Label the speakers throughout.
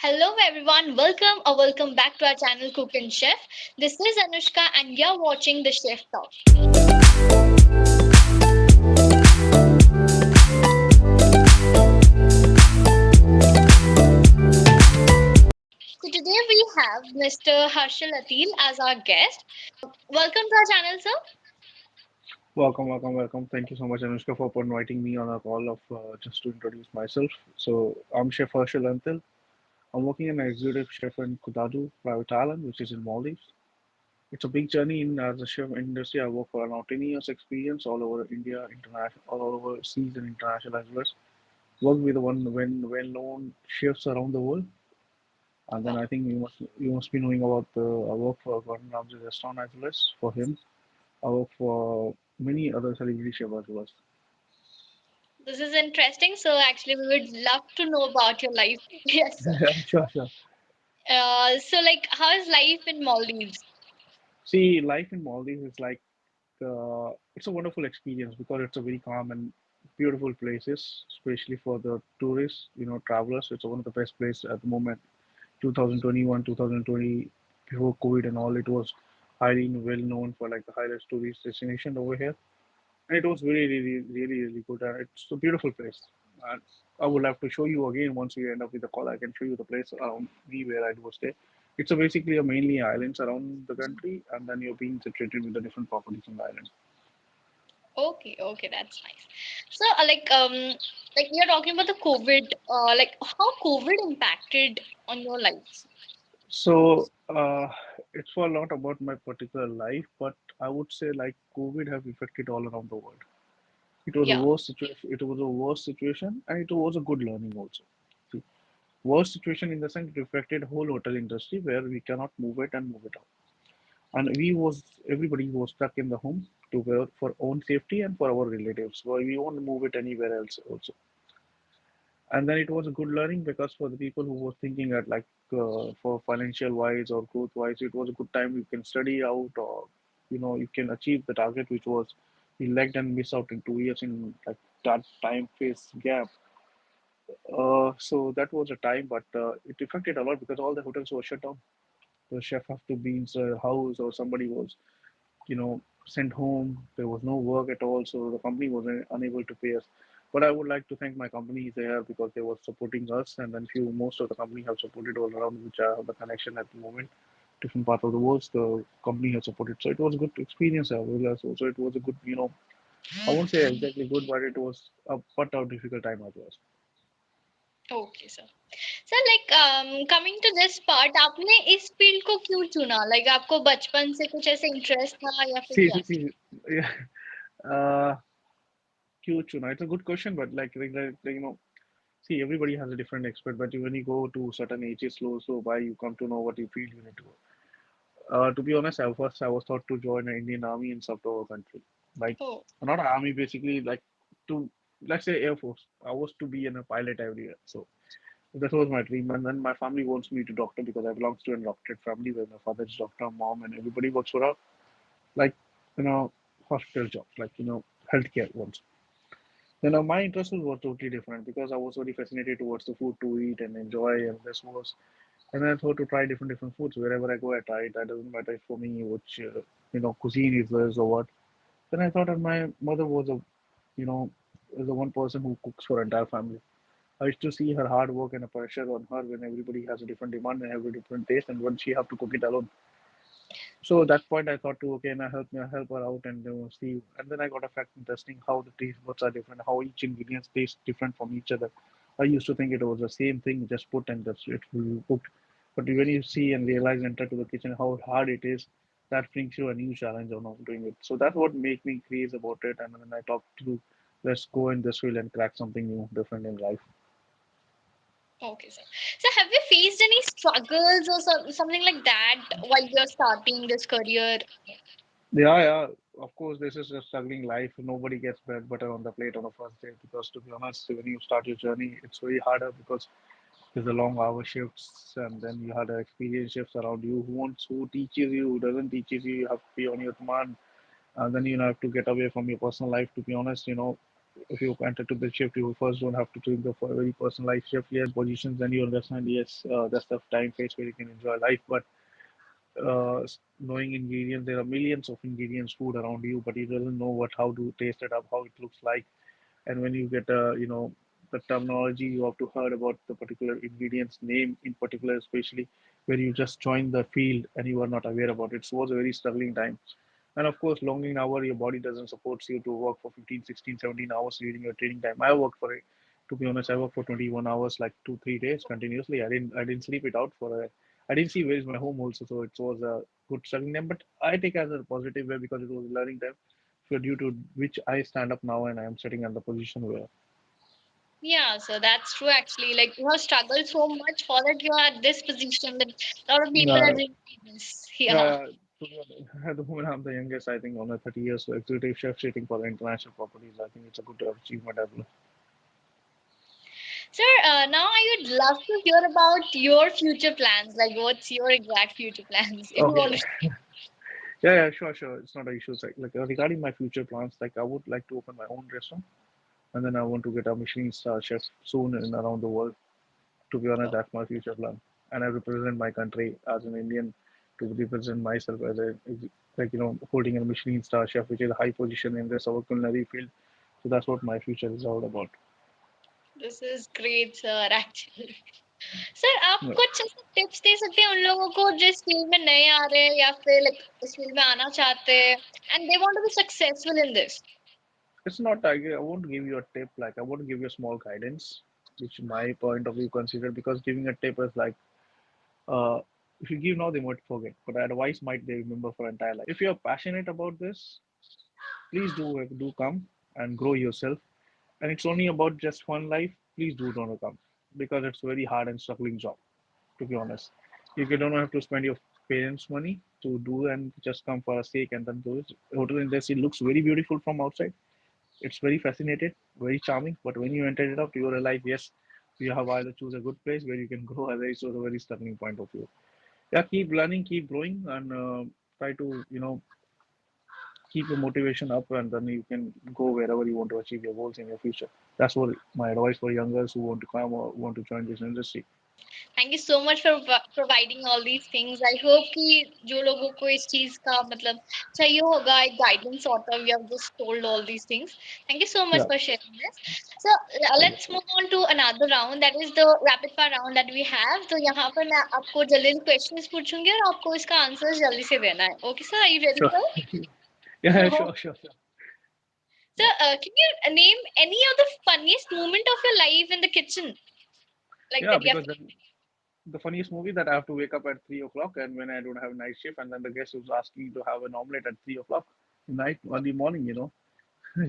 Speaker 1: Hello everyone, welcome back to our channel Cook and Chef. This is Anushka and you're watching the Chef Talk. So today we have Mr. Harshal Antil as our guest. Welcome to our channel, sir.
Speaker 2: Welcome. Thank you so much, Anushka, for inviting me on a call of just to introduce myself. So, I'm Chef Harshal Antil. I'm working as an executive chef in Kudadoo Private Island, which is in Maldives. It's a big journey in as a chef industry. I work for around 10 years experience all over India, international, all over seas and international as well. Work with well-known chefs around the world. And then
Speaker 1: Wow.
Speaker 2: I think you must be knowing about I work for Gordon Ramsay restaurant as well as for him. I work for many other celebrity chefs as well.
Speaker 1: This is interesting. So actually we would love to know about your life. Yes, sir.
Speaker 2: Sure.
Speaker 1: So how is life in Maldives?
Speaker 2: See, life in Maldives is like it's a wonderful experience because it's a very calm and beautiful places, especially for the tourists, travelers. It's one of the best places at the moment. 2021, 2020, before COVID and all, it was highly well known for like the highest tourist destination over here, and it was really good. And it's a beautiful place. And I would love to show you again once we end up with the call. I can show you the place around me where I do stay. It's a basically a mainly islands around the country, and then you're being situated with the different properties on the island.
Speaker 1: Okay, that's nice. So you're talking about the COVID, how COVID impacted on your life.
Speaker 2: So it's for a lot about my particular life, but I would say like COVID have affected all around the world. It was a
Speaker 1: Yeah.
Speaker 2: worse situation. It was a worse situation, and it was a good learning also. See, worse situation in the sense it affected whole hotel industry where we cannot move it and move it out. And everybody was stuck in the home to work for own safety and for our relatives. So we won't move it anywhere else also. And then it was a good learning because for the people who were thinking at like for financial wise or growth wise, it was a good time you can study out or you can achieve the target which was you lagged and miss out in 2 years in like that time phase gap. So that was a time, but it affected a lot because all the hotels were shut down. The chef have to be in the house or somebody was sent home. There was no work at all, so the company was unable to pay us. But I would like to thank my company there because they were supporting us, and then most of the company have supported all around, which I have the connection at the moment. Different part of the world, the company has supported. So it was a good experience as well as also it was a good, I won't say exactly good, but it was a but a difficult time as well.
Speaker 1: Okay, sir. Coming to this part, आपने इस field को क्यों चुना? आपको बचपन से कुछ ऐसे इंटरेस्ट था या फिर
Speaker 2: See,
Speaker 1: क्या?
Speaker 2: see, see, yeah. Uh, Cute, it's a good question, but see, everybody has a different expert, but when you go to certain ages, slow by, you come to know what you feel you need to go. To be honest, I was thought to join the Indian Army in serve our country. Like,
Speaker 1: Oh,
Speaker 2: not army, basically, like to, let's say Air Force. I was to be in a pilot every year. So that was my dream. And then my family wants me to doctor because I belong to a doctorate family where my father is doctor, mom, and everybody works for a, like, you know, hospital jobs, like, healthcare ones. My interest was totally different because I was very fascinated towards the food to eat and enjoy, and this was. And I thought to try different foods wherever I go. I try it. That doesn't matter for me which cuisine is this or what. Then I thought that my mother was you know is the one person who cooks for entire family. I used to see her hard work and the pressure on her when everybody has a different demand and every different taste, and when she have to cook it alone. So at that point, I thought to okay, now help her out and see. And then I got a fact interesting how the taste buds are different, how each ingredients taste different from each other. I used to think it was the same thing, just put and just it will be cooked. But when you see and realize, enter to the kitchen, how hard it is, that brings you a new challenge on doing it. So that's what made me crazy about it. And then I talked to, let's go in this field and crack something new, different in life.
Speaker 1: okay, sir. So have you faced any struggles or something like that while you're starting this career?
Speaker 2: Yeah. Of course, this is a struggling life. Nobody gets bread butter on the plate on the first day because, to be honest, when you start your journey, it's very harder because there's a long hour shifts, and then you have the experience shifts around you. Who teaches you, who doesn't teaches you. You have to be on your command, and then you have to get away from your personal life. To be honest, if you enter to the shift, you first don't have to think of a very personalized shift. Yes, positions, then you understand. Yes, that's the time phase where you can enjoy life. But knowing ingredients, there are millions of ingredients food around you, but you doesn't know what how to taste it up, how it looks like. And when you get the terminology, you have to heard about the particular ingredients name in particular, especially where you just join the field and you are not aware about it. So it was a very struggling time. And of course, long in hour, your body doesn't support you to work for 15, 16, 17 hours during your training time. I worked for it. To be honest, I worked for 21 hours, like 2, 3 days continuously. I didn't sleep it out for a, I didn't see where is my home also. So it was a good struggling time, but I take it as a positive way because it was a learning time. So due to which I stand up now and I am sitting in the position where,
Speaker 1: Yeah, so that's true actually. Like you have struggled so much for that you are at this position that a lot of people are
Speaker 2: uh,
Speaker 1: dreaming this. Yeah.
Speaker 2: yeah, to be honest, at the moment I'm the youngest, I think, on a 30 years so executive chef sitting for the international properties. I think it's a good achievement as well.
Speaker 1: Sir, now I would love to hear about your future plans. Like what's your exact future plans if you want
Speaker 2: Okay.
Speaker 1: to
Speaker 2: Yeah, yeah, sure, sure. It's not an issue. It's like regarding my future plans, like I would like to open my own restaurant, and then I want to get a Michelin star chef soon in around the world. To be honest,
Speaker 1: share?
Speaker 2: that's my future plan, and I represent my country as an Indian to represent myself as a holding a Michelin star chef, which is a high position in this our culinary field. So that's what my future is all about.
Speaker 1: This is great, sir, actually. Sir आप
Speaker 2: Yeah.
Speaker 1: कुछ ऐसे tips दे सकते हैं उन लोगों को जो इस फील्ड में नए आ रहे हैं या फिर लाइक इस फील्ड में आना चाहते हैं and they want to be successful in this.
Speaker 2: It's not like I won't give you a tip, like I won't give you a small guidance, which my point of view considered because giving a tip is like if you give now they might forget, but advice might they remember for entire life. If you're passionate about this, please do come and grow yourself. And it's only about just one life. Please do not come because it's a very hard and struggling job. To be honest, if you don't have to spend your parents' money to do and just come for a sake and then do it. Hotel industry looks very beautiful from outside. It's very fascinating, very charming. But when you enter it up, you realize yes, you have either choose a good place where you can grow, or it's a very struggling point of view. Yeah, keep learning, keep growing, and try to keep your motivation up, and then you can go wherever you want to achieve your goals in your future. That's what my advice for youngers who want to come or want to join this industry.
Speaker 1: Thank you so much for providing all these things. I hope कि जो लोगों को इस चीज का मतलब चाहिए होगा एक guidance sort of, you have just told all these things. Thank you so much
Speaker 2: Yeah,
Speaker 1: for sharing this. So let's move on to another round that is the rapid fire round that we have. तो यहाँ पर मैं आपको जल्दी questions पूछूंगी और आपको इसका आंसर जल्दी से देना है. Okay sir, are you ready
Speaker 2: sure.
Speaker 1: For
Speaker 2: Yeah,
Speaker 1: it?
Speaker 2: sure, sure, sure.
Speaker 1: So,
Speaker 2: Yeah,
Speaker 1: can you name any of the funniest moment of your life in the kitchen, like
Speaker 2: yeah,
Speaker 1: that you have?
Speaker 2: because the funniest movie that I have to wake up at 3 o'clock, and when I don't have night shift, and then the guest who's asking to have an omelette at 3 o'clock night early morning.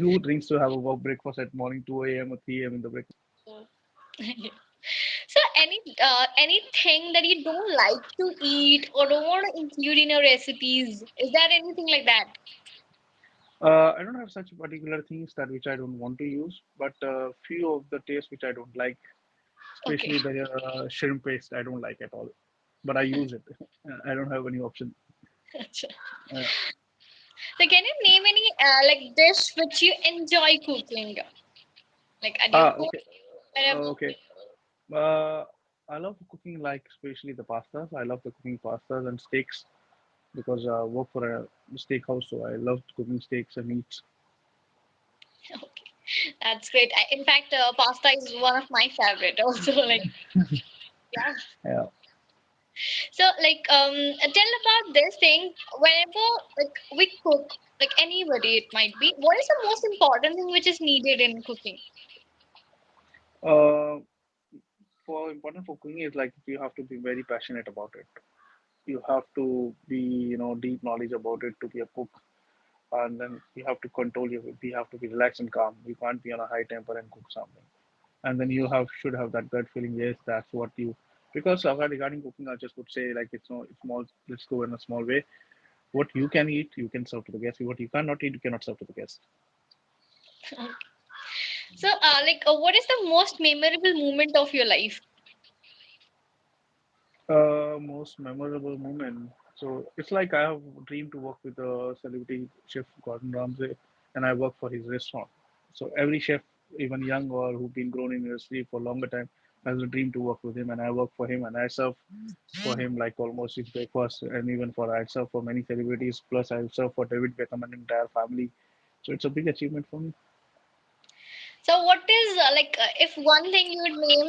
Speaker 2: Who drinks to have a breakfast at morning 2 a.m. or 3 a.m. in the breakfast?
Speaker 1: So, anything that you don't like to eat or don't want to include in your recipes? Is there anything like that?
Speaker 2: I don't have such particular things that which I don't want to use, but few of the tastes which I don't like,
Speaker 1: Okay.
Speaker 2: especially the shrimp paste, I don't like at all. But I use it. I don't have any option.
Speaker 1: So,
Speaker 2: Uh,
Speaker 1: can you name any like dish which you enjoy cooking, like at your home,
Speaker 2: okay,
Speaker 1: wherever?
Speaker 2: okay. Uh, I love cooking like especially the pastas. I love the cooking pastas and steaks because I work for a steakhouse, so I love cooking steaks and meats.
Speaker 1: Okay, that's great. In fact, pasta is one of my favorite. Also, like yeah.
Speaker 2: Yeah.
Speaker 1: So, like, tell about this thing. Whenever like we cook, like anybody it might be, what is the most important thing which is needed in cooking?
Speaker 2: Uh, for important for cooking is like you have to be very passionate about it. You have to be deep knowledge about it to be a cook, and then you have to control your. You have to be relaxed and calm. You can't be on a high temper and cook something. And then you have should have that gut feeling. Yes, that's what you. Because regarding cooking, I just would say like it's no it's small. Let's go in a small way. What you can eat, you can serve to the guest. What you cannot eat, you cannot serve to the guest.
Speaker 1: So, like, what is the most memorable moment of your life?
Speaker 2: Most memorable moment. So it's like I have dreamed to work with a celebrity chef Gordon Ramsay, and I work for his restaurant. So every chef, even young or who've been grown in industry for longer time, has a dream to work with him, and I work for him, and I serve for him like almost his breakfast, and even for I serve for many celebrities. Plus, I serve for David Beckham and entire family. So it's a big achievement for me.
Speaker 1: So what is if one thing you would name,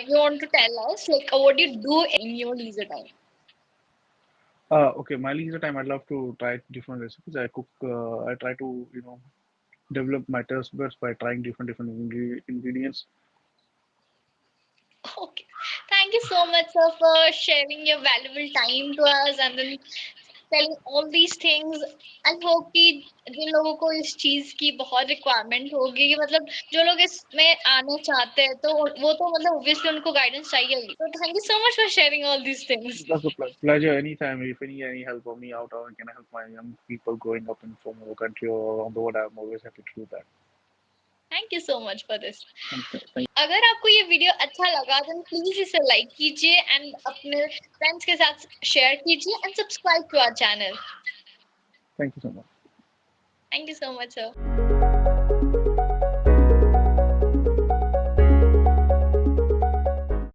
Speaker 1: you want to tell us, what do you do in your leisure time?
Speaker 2: Okay, my leisure time, I'd love to try different recipes. I cook. I try to develop my taste buds by trying different ingredients.
Speaker 1: Okay. Thank you so much, sir, for sharing your valuable time to us and then telling all these things. I hope कि जिन लोगों को इस चीज की बहुत requirement होगी कि मतलब जो लोग इसमें आना चाहते हैं तो वो तो मतलब ऑब्वियसली उनको गाइडेंस चाहिए ही तो thank you so much for sharing all these things
Speaker 2: That's a pleasure. Anytime, if you need any help of me out or can I help my young people growing up in from our country or around the world, I'm always happy to do that.
Speaker 1: Thank you so much for this
Speaker 2: Thank
Speaker 1: अगर आपको ये video अच्छा लगा तो please इसे like कीजिए and अपने friends के साथ शेयर कीजिए and subscribe to our channel
Speaker 2: thank you so much.
Speaker 1: Thank you so much sir